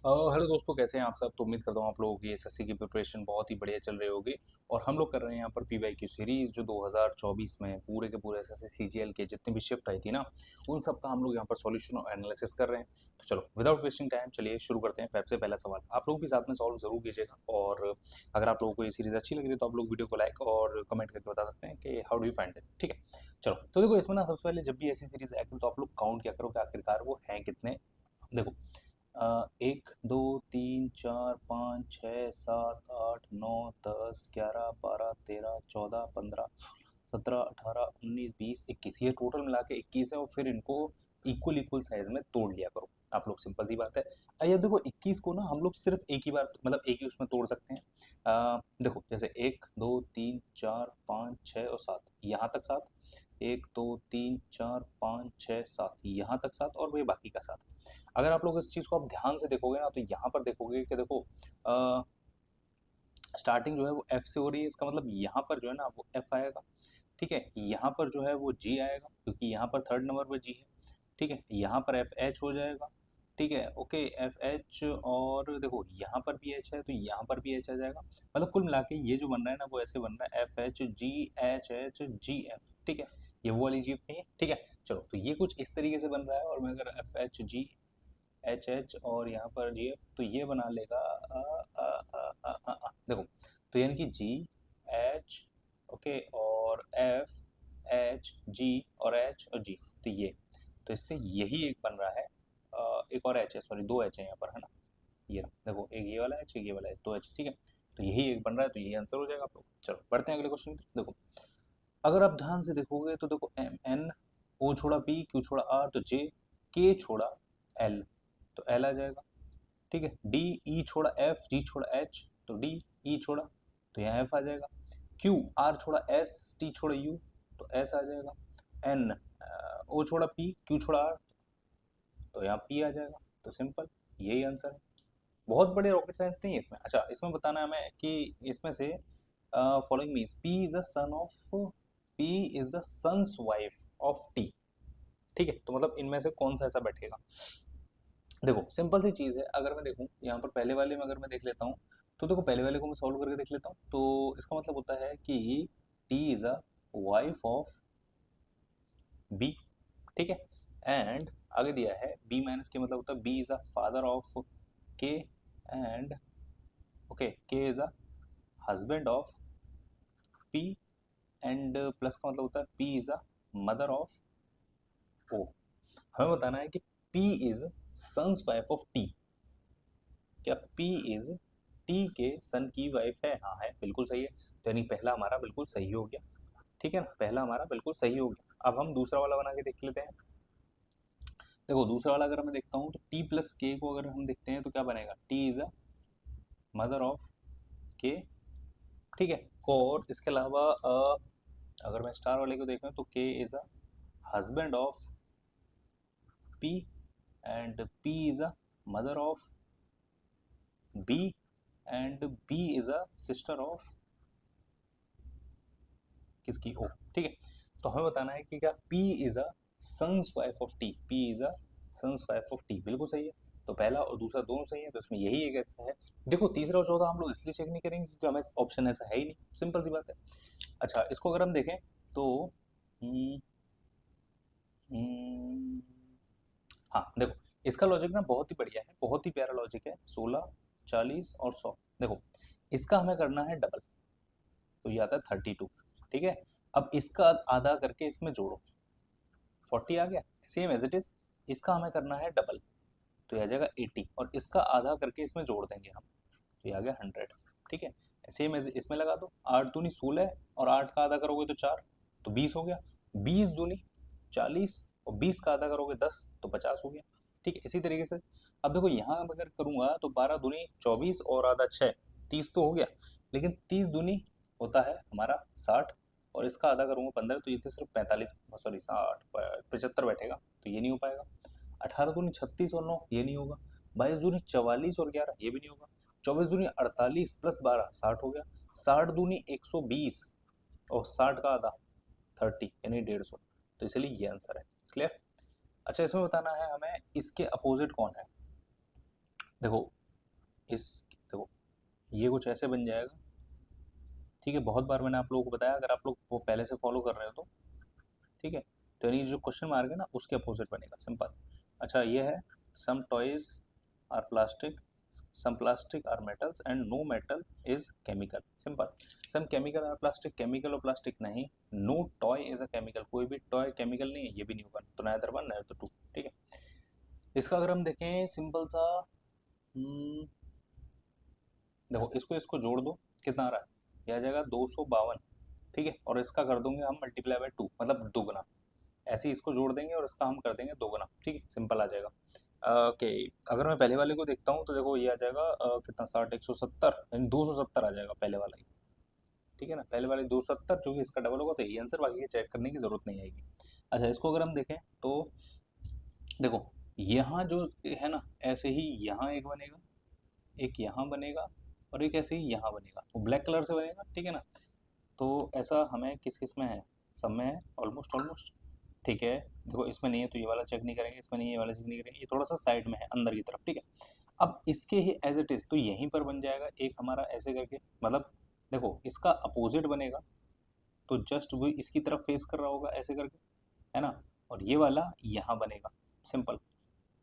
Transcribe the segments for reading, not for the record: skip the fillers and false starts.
Hello दोस्तों, कैसे हैं आप सब। तो उम्मीद करता हूँ आप लोगों की एसएससी की प्रिपरेशन बहुत ही बढ़िया चल रही होगी। और हम लोग कर रहे हैं यहाँ पर पीवाई की सीरीज जो 2024 में पूरे के पूरे एसएससी सीजीएल के जितनी भी शिफ्ट आई थी ना, उन सब का हम लोग यहाँ पर सॉल्यूशन और एनालिसिस कर रहे हैं। तो चलो विदाउट वेस्टिंग टाइम चलिए शुरू करते हैं। सबसे पहला सवाल आप लोग भी साथ में सॉल्व जरूर कीजिएगा, और अगर आप लोगों को ये सीरीज अच्छी लग रही है तो आप लोग वीडियो को लाइक और कमेंट करके बता सकते हैं कि how do you find it. ठीक है, चलो तो देखो इसमें ना सबसे पहले जब भी ऐसी सीरीज आए तो आप लोग काउंट क्या करो कि आखिरकार वो हैं कितने। देखो, 1 2 3 4 5 6 7 8 9 10 11 12 13 14 15 17 18 19 20 21, ये टोटल मिला के 21 है। और फिर इनको इक्वल इक्वल साइज में तोड़ लिया करो आप लोग, सिंपल सी बात है। अब देखो 21 को ना हम लोग सिर्फ एक ही बार मतलब एक ही उसमें तोड़ सकते हैं। देखो जैसे 1 2 3 4 5 6 और 7, यहाँ तक 7, 1 2 3 4 5 6 7 यहाँ तक 7, और वही बाकी का 7। अगर आप लोग इस चीज़ को आप ध्यान से देखोगे ना तो यहाँ पर देखोगे कि देखो स्टार्टिंग जो है वो एफ से हो रही है, इसका मतलब यहाँ पर जो है ना वो एफ आएगा। ठीक है, यहाँ पर जो है वो जी आएगा क्योंकि यहाँ पर थर्ड नंबर पर जी है। ठीक है, यहाँ पर एफ एच हो जाएगा। ठीक है, ओके एफ एच, और देखो यहाँ पर भी एच है तो यहाँ पर भी एच आ जाएगा। मतलब कुल मिला के ये जो बन रहा है ना वो ऐसे बन रहा है F H G H H G F. ठीक है, ये वो वाली जी नहीं है। ठीक है, चलो तो ये कुछ इस तरीके से बन रहा है। और मैं अगर F H G H H और यहाँ पर जी एफ तो ये बना लेगा देखो, तो यानी कि जी एच, ओके, और एफ एच जी और एच और जी, तो ये, तो इससे यही एक बन रहा है। एक और एच है, सॉरी दो एच है यहाँ पर, है ना। ये रहा, देखो एक ये वाला एच, एक ये वाला एच, दो एच। ठीक है, तो यही एक बन रहा है, तो यही आंसर हो जाएगा आप लोग। चलो बढ़ते हैं अगले क्वेश्चन की। देखो अगर आप ध्यान से देखोगे तो देखो एम एन ओ छोड़ा पी क्यू छोड़ा आर तो जे, के छोड़ा एल तो एल आ जाएगा। ठीक है, डी ई छोड़ा एफ जी छोड़ा एच तो डी ई छोड़ा तो यहाँ एफ आ जाएगा। क्यू आर छोड़ा एस टी छोड़ा यू तो एस आ जाएगा। एन ओ छोड़ा पी क्यू छोड़ा आर तो यहाँ पी आ जाएगा। तो सिंपल यही आंसर है। बहुत बड़े रॉकेट साइंस नहीं है इसमें। अच्छा, इसमें बताना है हमें कि इसमें से following means P is the son of, P is the son's wife of T. ठीक है, तो मतलब इनमें से कौन सा ऐसा बैठेगा। देखो सिंपल सी चीज़ है, अगर मैं देखूं यहाँ पर पहले वाले में अगर मैं देख लेता हूँ तो देखो पहले वाले को मैं सॉल्व करके देख लेता हूँ। तो इसका मतलब होता है कि T is a wife of B. ठीक है, एंड आगे दिया है बी माइनस के मतलब होता है B is a father of K, and okay K is a husband of P, and plus का मतलब होता है P is a mother of O. हमें बताना है कि P is son's wife of T. क्या पी इज टी के सन की वाइफ है? हाँ है, बिल्कुल सही है। तो यानी पहला हमारा बिल्कुल सही हो गया। ठीक है ना, पहला हमारा बिल्कुल सही हो गया। अब हम दूसरा वाला बना के देख लेते हैं। देखो दूसरा वाला अगर मैं देखता हूँ तो टी प्लस के को अगर हम देखते हैं तो क्या बनेगा, T is a mother of के। ठीक है, और इसके अलावा अगर मैं स्टार वाले को देखूँ तो K is a husband of P, and P is a mother of B, and B is a sister of किसकी, ओ। ठीक है, तो हमें बताना है कि क्या P is a son's wife of T, P is a son's wife of T, बिल्कुल सही है। तो पहला और दूसरा दोनों सही है, तो इसमें यही एक ऐसा है। देखो तीसरा और चौथा हम लोग इसलिए चेक नहीं करेंगे क्योंकि हमें ऑप्शन ऐसा है ही नहीं, सिंपल सी बात है। अच्छा, इसको अगर हम देखें तो हम्म, हम्म, हाँ देखो इसका लॉजिक ना बहुत ही बढ़िया है, बहुत ही प्यारा लॉजिक है। 16 40 और 100। देखो इसका हमें करना है डबल, तो ये आता है 32। ठीक है, अब इसका आधा करके इसमें जोड़ो, 40 आ गया सेम एज इट इज। इसका हमें करना है डबल, तो ये आ जाएगा 80, और इसका आधा करके इसमें जोड़ देंगे हम, तो ये आ गया 100। ठीक है, सेम एज इसमें लगा दो, 8 दूनी 16 और 8 का आधा करोगे तो 4, तो 20 हो गया। 20 दूनी 40 और 20 का आधा करोगे 10 तो 50 हो गया। ठीक है, इसी तरीके से अब देखो यहाँ अगर करूँगा तो 12 दूनी 24 और आधा 6, 30 तो हो गया। लेकिन 30 दूनी होता है हमारा 60, और इसका आधा करूँगा 15, तो ये तो सिर्फ 45, सॉरी 60 75 बैठेगा, तो ये नहीं हो पाएगा। 18 दूनी 36 और 9 ये नहीं होगा। 22 दूनी 44 और 11 ये भी नहीं होगा। 24 दूनी 48 प्लस 12 60 हो गया। 60 दूनी 120 और 60 का आधा 30 यानी 150, तो इसलिए ये आंसर है। क्लियर। अच्छा, इसमें बताना है हमें इसके अपोजिट कौन है। देखो देखो ये कुछ ऐसे बन जाएगा, ठीक है। बहुत बार मैंने आप लोगों को बताया, अगर आप लोग वो पहले से फॉलो कर रहे हो तो ठीक है। तो यानी जो क्वेश्चन मार्क है ना उसके अपोजिट बनेगा, सिंपल। अच्छा ये है some toys are plastic, some plastic are metals and no metal is chemical, simple. Some chemical are plastic, chemical और प्लास्टिक नहीं। No toy is a chemical, कोई भी टॉय केमिकल नहीं है, ये भी नहीं होगा। तो नाइदर वन नाइदर टू, ठीक है। इसका अगर हम देखें सिंपल सा, देखो इसको इसको जोड़ दो, कितना आ रहा है, यह आ जाएगा 252, ठीक है। और इसका कर दोगे हम मल्टीप्लाई बाय 2, मतलब दुगना। ऐसे ही इसको जोड़ देंगे और इसका हम कर देंगे दोगुना, ठीक है, सिंपल आ जाएगा। ओके, अगर मैं पहले वाले को देखता हूँ तो देखो ये आ जाएगा कितना, 60, 170, यानी 270 आ जाएगा पहले वाला ही, ठीक है ना। पहले वाले 270 जो कि इसका डबल होगा, तो यही आंसर, बाकी ये चेक करने की जरूरत नहीं आएगी। अच्छा इसको अगर हम देखें तो देखो यहाँ जो है ना, ऐसे ही यहाँ एक बनेगा, एक यहाँ बनेगा, और एक ऐसे ही यहाँ बनेगा, वो ब्लैक कलर से बनेगा, ठीक है ना। तो ऐसा हमें किस किस में है, सब में है ऑलमोस्ट ऑलमोस्ट, ठीक है। देखो इसमें नहीं है तो ये वाला चेक नहीं करेंगे, इसमें नहीं है ये वाला चेक नहीं करेंगे, ये थोड़ा सा साइड में है अंदर की तरफ, ठीक है। अब इसके ही एज इट इज तो यहीं पर बन जाएगा एक हमारा ऐसे करके, मतलब देखो इसका अपोजिट बनेगा, तो जस्ट वो इसकी तरफ फेस कर रहा होगा ऐसे करके, है ना। और ये वाला यहाँ बनेगा, सिंपल।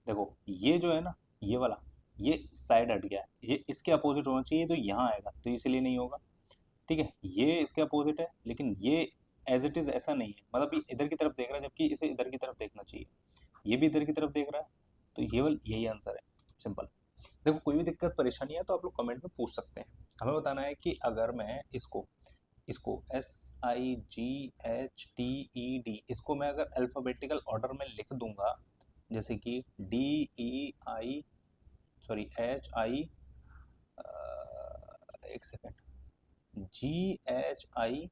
देखो ये जो है ना, ये वाला, ये साइड हट गया है, ये इसके अपोजिट होना चाहिए, तो यहाँ आएगा, तो इसलिए नहीं होगा, ठीक है। ये इसके अपोजिट है, लेकिन ये एज इट इज ऐसा नहीं है, मतलब ये इधर की तरफ देख रहा है, जबकि इसे इधर की तरफ देखना चाहिए। ये भी इधर की तरफ देख रहा है, तो ये वाला यही आंसर है, सिंपल। देखो कोई भी दिक्कत परेशानी है तो आप लोग कमेंट में पूछ सकते हैं। हमें बताना है कि अगर मैं इसको इसको SIGHTED, इसको मैं अगर अल्फ़ाबेटिकल ऑर्डर में लिख दूंगा, जैसे कि DEI, सॉरी HI, एक सेकेंड, GHI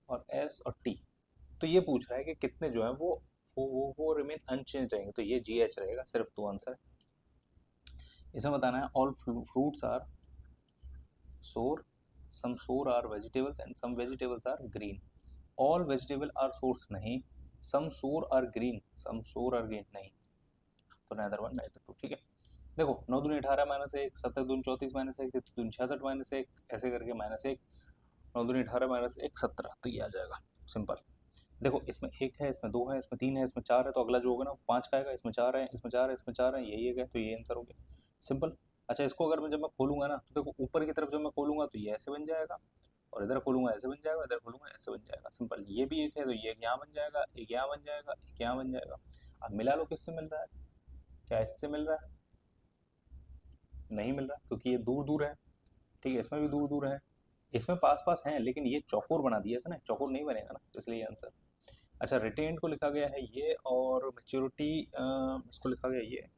और S और T, तो ये पूछ रहा है कि कितने जो है वो रिमेन अनचेंज रहेंगे, तो ये GH रहेगा, सिर्फ दो आंसर। इसमें बताना है all fruits are sour, some sour are vegetables and some vegetables are green. All vegetable are sours नहीं, some sour are green, some sour are green नहीं, तो नाइदर वन नाइदर टू, ठीक है। देखो 9 दूनी 18 माइनस 1, 7 दूनी 34 माइनस 1, 3 दूनी 66 minus 1, ऐसे करके माइनस 1, 9 दूनी 18 माइनस 1 17, तो ये आ जाएगा, सिंपल। देखो इसमें एक है, इसमें दो है, इसमें तीन है, इसमें चार है, तो अगला जो होगा ना वो पाँच का आएगा, इसमें चार है, इसमें चार है, इसमें चार है, यही एक है, तो ये आंसर हो गया, सिंपल। अच्छा इसको अगर मैं जब मैं खोलूंगा ना, तो देखो ऊपर की तरफ जब मैं खोलूंगा तो ये ऐसे बन जाएगा, और इधर खोलूंगा ऐसे बन जाएगा, इधर खोलूंगा ऐसे बन जाएगा, सिंपल। ये भी एक है, तो ये एक यहाँ बन जाएगा, एक यहाँ बन जाएगा, एक यहाँ बन जाएगा। अब मिला लो, किससे मिल रहा है, क्या इससे मिल रहा है, नहीं मिल रहा, क्योंकि ये दूर दूर है, ठीक है। इसमें भी दूर दूर है, इसमें पास पास हैं, लेकिन ये चौकोर बना दिया इसने, चौकोर नहीं बनेगा ना, तो इसलिए आंसर। अच्छा रिटेन्ड को लिखा गया है ये, और मेच्योरिटी इसको लिखा गया ये,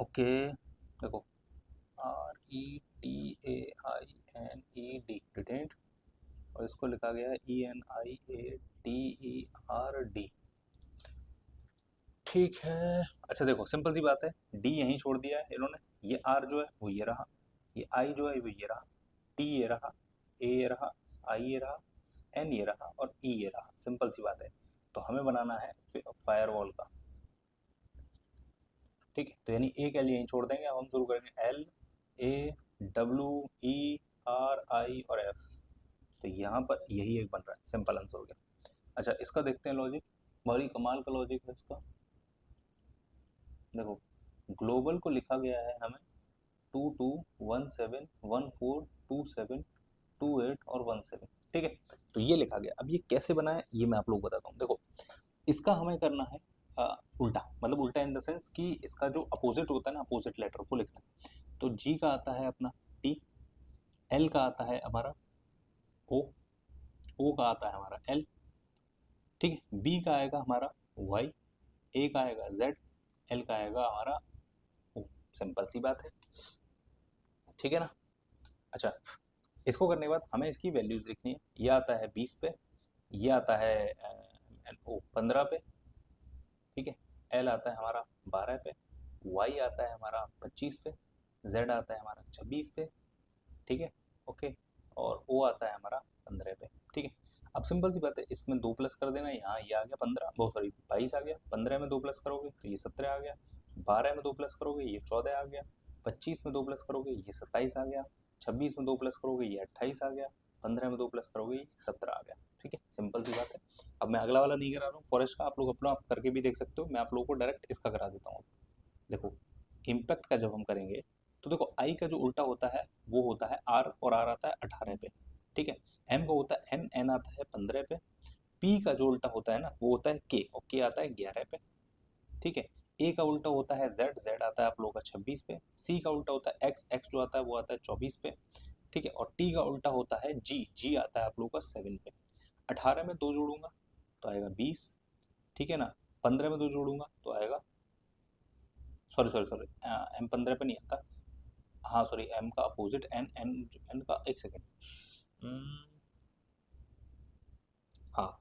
ओके। देखो RETAINED, रिटेन्ड, और इसको लिखा गया है ENIATERD, ठीक है। अच्छा देखो सिंपल सी बात है, डी यहीं छोड़ दिया है इन्होंने, ये आर जो है वो ये रहा, ये आई जो है वो ये रहा, टी ये रहा, ए ये रहा, आई ये रहा, एन ये रहा, और ई ये रहा, सिंपल सी बात है। तो हमें बनाना है फायरवॉल का, ठीक है। तो यानी एक एल यहीं छोड़ देंगे, अब हम शुरू करेंगे LAWERI और एफ, तो यहाँ पर यही एक बन रहा है, सिंपल आंसर हो गया। अच्छा इसका देखते हैं लॉजिक, बड़ी कमाल का लॉजिक है इसका। देखो ग्लोबल को लिखा गया है हमें 2217142728 और 17, ठीक है। तो ये लिखा गया, अब ये कैसे बना है ये मैं आप लोग बताता हूँ। देखो इसका हमें करना है उल्टा, मतलब उल्टा इन द सेंस कि इसका जो अपोजिट होता है ना, अपोजिट लेटर वो लिखना है। तो जी का आता है अपना टी, एल का आता है हमारा ओ, ओ का आता है हमारा एल, ठीक है। बी का आएगा हमारा वाई, ए का आएगा जेड, एल का आएगा हमारा ओ, सिंपल सी बात है, ठीक है ना। अच्छा इसको करने के बाद हमें इसकी वैल्यूज लिखनी है, ये आता है 20 पे, ये आता है 15 पे, ठीक है। एल आता है हमारा 12 पे, वाई आता है हमारा 25 पे, जेड आता है हमारा 26 पे, ठीक है, ओके। और ओ आता है हमारा 15 पे, ठीक है। अब सिंपल सी बात है, इसमें 2 प्लस कर देना, यहाँ ये आ गया 15, बहुत सॉरी 22 आ गया, 15 में 2 प्लस करोगे तो ये 17 आ गया, 12 में 2 प्लस करोगे ये 14 आ गया, 25 में 2 प्लस करोगे ये 27 आ गया, 26 में 2 प्लस करोगे ये 28 आ गया, 15 में 2 प्लस करोगे ये 17 आ गया। ठीक है, सिंपल सी बात है। अब मैं अगला वाला नहीं करा रहा हूँ फॉरेस्ट का, आप लोग अपना आप करके भी देख सकते हो, मैं आप लोगों को डायरेक्ट इसका करा देता हूँ। देखो इम्पैक्ट का जब हम करेंगे तो देखो आई का जो उल्टा होता है वो होता है आर, और आर आता है 18 पे। ठीक है, एम का होता है एन, एन आता है 15 पे। पी का जो उल्टा होता है ना वो होता है के, और के आता है 11 पे। ठीक है, ए का उल्टा होता है जेड, जेड आता है आप लोगों का 26 पे। सी का उल्टा होता है एक्स, एक्स जो आता है वो आता है 24 पे। ठीक है, और टी का उल्टा होता है जी, जी आता है आप लोगों का 7 पे। 18 में 2 जोड़ूंगा तो आएगा 20। ठीक है ना, 15 में 2 जोड़ूंगा तो आएगा, सॉरी सॉरी सॉरी, एम 15 पे नहीं आता, हाँ सॉरी, एम का अपोजिट एन, एन, एन का एक सेकेंड, हाँ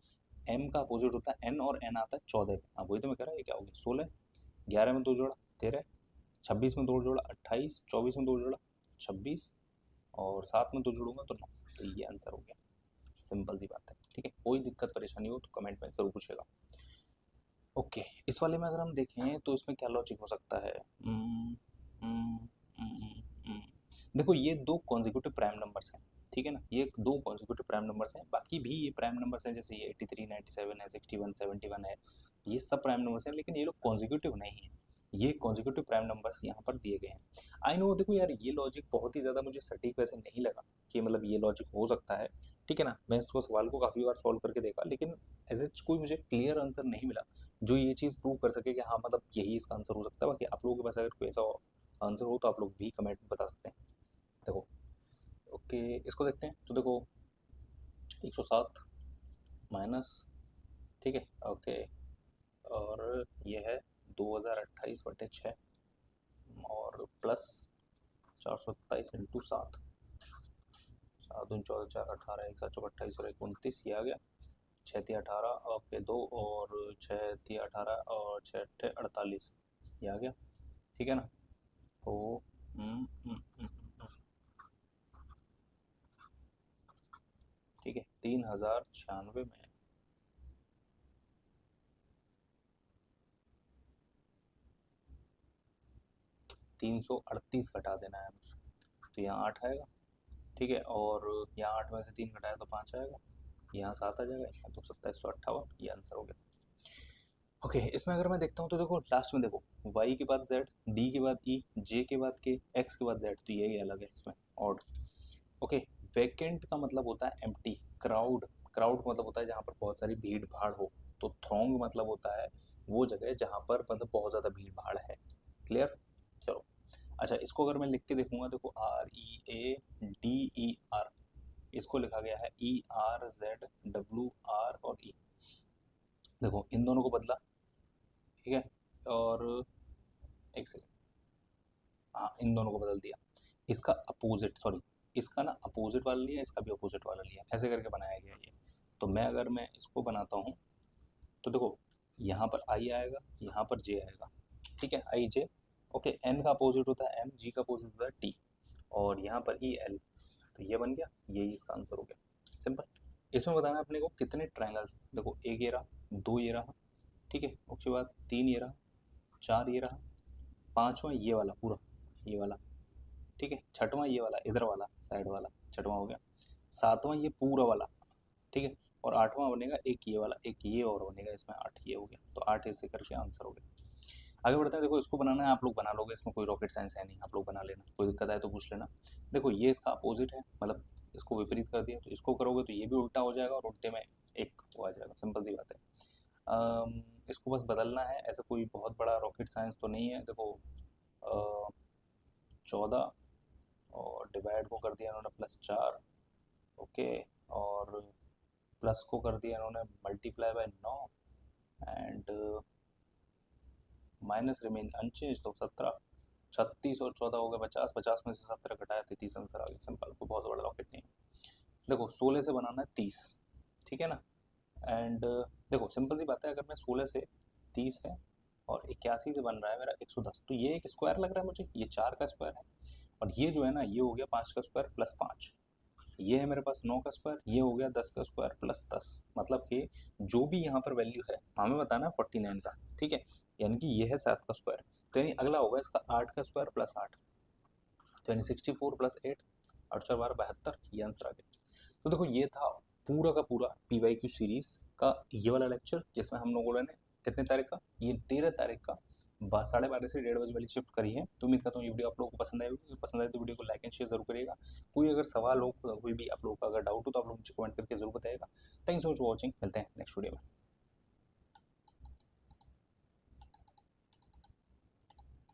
एम का अपोजिट होता है एन, और एन आता है 14 पे। हाँ वही तो मैं कह रहा हूँ, ये क्या हो गया 16, 11 में 2 जोड़ा 13, 26 में 2 जोड़ा 28, 24 में 2 जोड़ा 26, और 7 में 2 जोड़ूंगा तो 9। तो ये आंसर हो गया, सिंपल सी बात है। ठीक है, कोई दिक्कत परेशानी हो तो कमेंट में जरूर पूछेगा। ओके, इस वाले में अगर हम देखें तो इसमें क्या लॉजिक हो सकता है। हम्म, देखो ये दो कॉन्जिक्यूटिव प्राइम नंबर्स हैं। ठीक है ना, ये दो कॉन्जिक्यूटिव प्राइम नंबर्स हैं, बाकी भी ये प्राइम नंबर्स हैं, जैसे ये 83, 97 है, 61, 71 है, ये सब प्राइम नंबर्स हैं, लेकिन ये लोग कॉन्जिक्यूटिव नहीं है। ये कॉन्जिक्यूटिव प्राइम नंबर्स यहाँ पर दिए गए हैं। आई नो, देखो यार ये लॉजिक बहुत ही ज़्यादा मुझे सटीक वैसे नहीं लगा कि मतलब ये लॉजिक हो सकता है। ठीक है ना, मैं इसको सवाल को काफ़ी बार सॉल्व करके देखा, लेकिन एज एच कोई मुझे क्लियर आंसर नहीं मिला जो ये चीज़ प्रूव कर सके कि हाँ मतलब यही इसका आंसर हो सकता है। बाकी आप लोगों के पास अगर कोई ऐसा आंसर हो तो आप लोग भी कमेंट में बता सकते हैं। देखो ओके, इसको देखते हैं तो देखो 107 माइनस, ठीक है ओके, और ये है 2028/6, और प्लस 427 × 7, 7×4 = 4, 18, 1 7 × 28 और 1 29, ये आ गया। 6×3 = 18, ओके 2, और 6×3 = 18 और 6×8 = 48, ये आ गया। ठीक है ना, तो हम्म, हम्म, हम्म, हम्म, ठीक है 3096 में 338 घटा देना है हमें, तो यहाँ 8 आएगा। ठीक है, और यहाँ 8 में से 3 घटाया तो 5 आएगा, यहाँ 7 आ जाएगा, यहाँ तो 2758, ये आंसर हो गया। ओके, इसमें अगर मैं देखता हूँ तो देखो लास्ट में देखो y के बाद z, d के बाद e, j के बाद k, x के बाद z, तो यही अलग है इसमें ऑड। ओके, वैकेंट का मतलब होता है एम्प्टी, क्राउड, क्राउड मतलब होता है जहाँ पर बहुत सारी भीड़ भाड़ हो, तो थ्रोंग मतलब होता है वो जगह जहाँ पर मतलब बहुत ज़्यादा भीड़ भाड़ है। क्लियर, चलो अच्छा, इसको अगर मैं लिख के देखूंगा, देखो READER, इसको लिखा गया है ERZWR और E। देखो इन दोनों को बदला, ठीक है, और एक सेकेंड, हाँ इन दोनों को बदल दिया, इसका अपोजिट, सॉरी इसका ना अपोजिट वाला लिया, इसका भी अपोजिट वाला लिया, ऐसे करके बनाया गया ये। तो मैं अगर मैं इसको बनाता हूँ तो देखो यहाँ पर आई आएगा, यहाँ पर जे आएगा। ठीक है, आई जे, ओके, एन का अपोजिट होता है एम, जी का अपोजिट होता है टी, और यहाँ पर ई एल, तो ये बन गया, यही इसका आंसर हो गया, सिंपल। इसमें बताना है अपने को कितने ट्रायंगल्स, देखो एक ये रहा, दो ये रहा, ठीक है, उसके बाद 3 ये रहा, 4 ये रहा, 5वां ये वाला पूरा, ये वाला, ठीक है, 6वां ये वाला इधर वाला साइड वाला, 6वां हो गया, 7वां ये पूरा वाला, ठीक है, और 8वां बनेगा एक ये वाला, एक ये और बनेगा, इसमें 8 ये हो गया, तो 8 ऐसे करके आंसर हो गया। आगे बढ़ते हैं, देखो इसको बनाना है, आप लोग बना लोगे, इसमें कोई रॉकेट साइंस है नहीं, आप लोग बना लेना, कोई दिक्कत आए तो पूछ लेना। देखो ये इसका अपोजिट है, मतलब इसको विपरीत कर दिया, तो इसको करोगे तो ये भी उल्टा हो जाएगा, और उल्टे में एक वो आ जाएगा, सिंपल सी बात है। इसको बस बदलना है, ऐसा कोई बहुत बड़ा रॉकेट साइंस तो नहीं है। देखो 14, और डिवाइड को कर दिया इन्होंने +4, ओके, और प्लस को कर दिया इन्होंने ×9, एंड माइनस रिमेन अनचेंज, तो 17, 36 और 14 हो गया 50, 50 में से 17 घटाया 33 आंसर आ गया, सिंपल, कोई बहुत बड़ा रॉकेट नहीं है। देखो 16 से बनाना है 30, ठीक है ना, एंड देखो सिंपल सी बात है, अगर मैं 16 से 30 है और 81 से बन रहा है मेरा 110, तो ये एक स्क्वायर लग रहा है मुझे, ये 4 का स्क्वायर है, और ये जो है ना ये हो गया 5 का स्क्वायर +5, ये है मेरे पास 9 का स्क्वायर, ये हो गया 10 का स्क्वायर +10, मतलब कि जो भी यहाँ पर वैल्यू है हमें बताना है 49 का, ठीक है, यानी कि ये है 7 का स्क्वायर, तो यानी अगला होगा इसका 8 का स्क्वायर +8, तो यानी 64 + 8 8 4 12 72, ये आंसर आ गया। तो देखो ये था पूरा का पूरा PYQ सीरीज का ये वाला लेक्चर, जिसमें हम लोगों ने कितने तारीख का, ये 13 तारीख का 12:30 से 1:30 बजे वाली शिफ्ट करी है। तो उम्मीद करता हूँ ये वीडियो आप लोगों को पसंद आई होगी। पसंद आए तो वीडियो को लाइक एंड शेयर जरूर करिएगा। कोई अगर सवाल हो, कोई भी आप लोगों का अगर डाउट हो, तो आप लोग मुझे कमेंट करके जरूर बताइएगा। थैंक्स फॉर वॉचिंग, मिलते हैं नेक्स्ट वीडियो में।